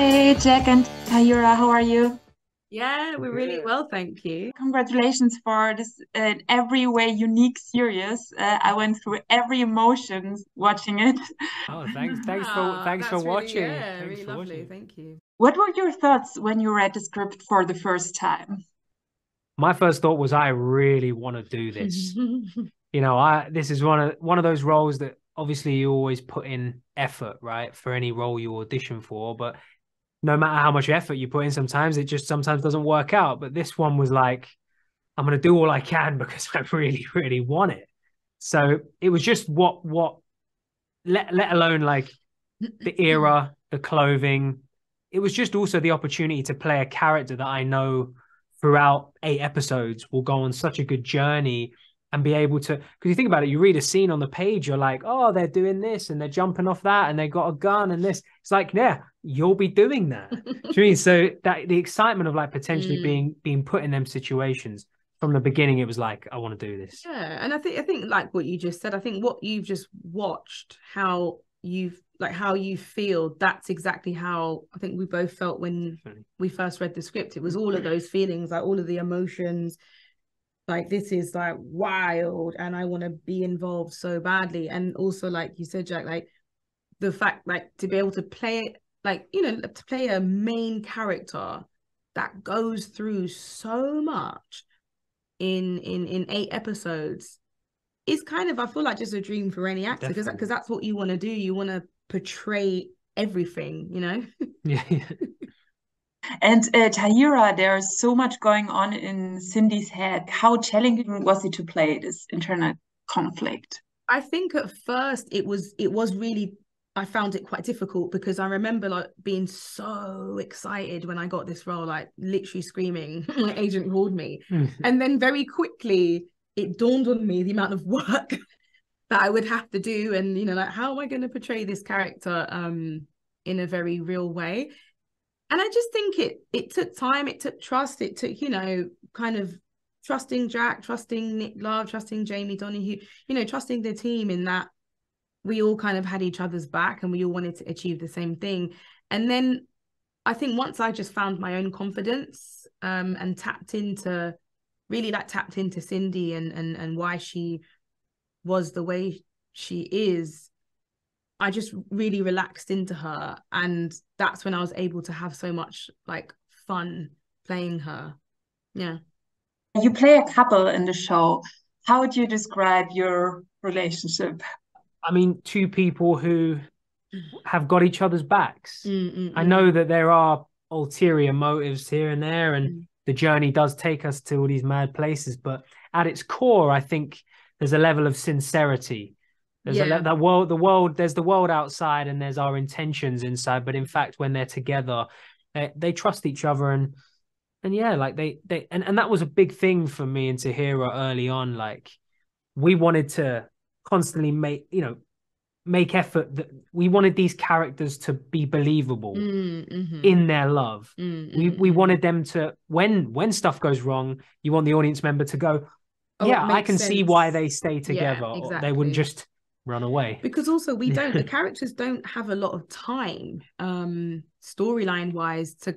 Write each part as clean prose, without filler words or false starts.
Hi, Jack and Tahira. How are you? Yeah, we're really well, thank you. Congratulations for this in every way unique series. I went through every emotions watching it. Oh, thanks. Ah, Thanks for that's really, watching. yeah, Thanks really for lovely. watching. Thank you. What were your thoughts when you read the script for the first time? My first thought was I really want to do this. I this is one of those roles that obviously you always put in effort, right? For any role you audition for, but no matter how much effort you put in, sometimes it just sometimes doesn't work out. But this one was like, I'm gonna do all I can because I really, really want it. So it was just what let alone like the era, the clothing. It was just also the opportunity to play a character that I know throughout 8 episodes will go on such a good journey and be able to. Because you think about it, you read a scene on the page, you're like, oh, they're doing this and they're jumping off that and they got a gun and this. It's like, yeah, you'll be doing that. Do you mean? So that the excitement of like potentially Mm. being put in them situations from the beginning, it was like, I want to do this. Yeah, and I think like what you just said, I think what you've just watched, how you feel, that's exactly how I think we both felt when we first read the script. It was all of those feelings, like all of the emotions, like this is like wild and I want to be involved so badly. And also, like you said, Jack, like the fact like to be able to play like, to play a main character that goes through so much in 8 episodes is kind of, I feel like, just a dream for any actor, because that's what you want to do. You want to portray everything. Yeah, yeah. And Tahira, there's so much going on in Cindy's head. How challenging was it to play this internet conflict? I think at first it was really, I found it quite difficult because I remember like being so excited when I got this role, like literally screaming, my agent called me. And then very quickly it dawned on me the amount of work that I would have to do, and like, how am I going to portray this character in a very real way? And I just think it took time, it took trust, it took, kind of trusting Jack, trusting Nick Love, trusting Jamie Donahue, trusting the team in that we all kind of had each other's back and we all wanted to achieve the same thing. And then I think once I just found my own confidence, and tapped into Cindy and why she was the way she is, I just really relaxed into her. And that's when I was able to have so much like fun playing her. Yeah. You play a couple in the show. How would you describe your relationship? I mean, two people who have got each other's backs. I Mm-mm-mm. know that there are ulterior motives here and there, and the journey does take us to all these mad places. But at its core, I think there's a level of sincerity. There's Yeah. there's the world outside, and there's our intentions inside. But in fact, when they're together, they trust each other, and yeah, like and that was a big thing for me and Tahira early on. Like we wanted to constantly make effort that we wanted these characters to be believable Mm-hmm. in their love. We Mm-hmm. wanted them to when stuff goes wrong, you want the audience member to go, Oh, it yeah, I makes can see why sense. they stay Yeah, together, or they wouldn't exactly. just run away. Because also the characters don't have a lot of time, storyline wise, to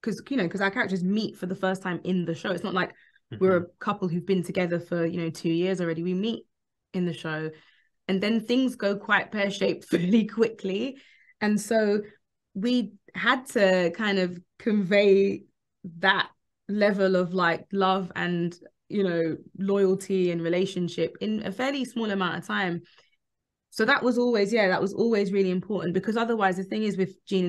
because our characters meet for the first time in the show. It's not like we're a couple who've been together for 2 years already. We meet in the show, and then things go quite pear-shaped fairly quickly. And so we had to kind of convey that level of like love and loyalty and relationship in a fairly small amount of time. So that was always really important, because otherwise the thing is with Gene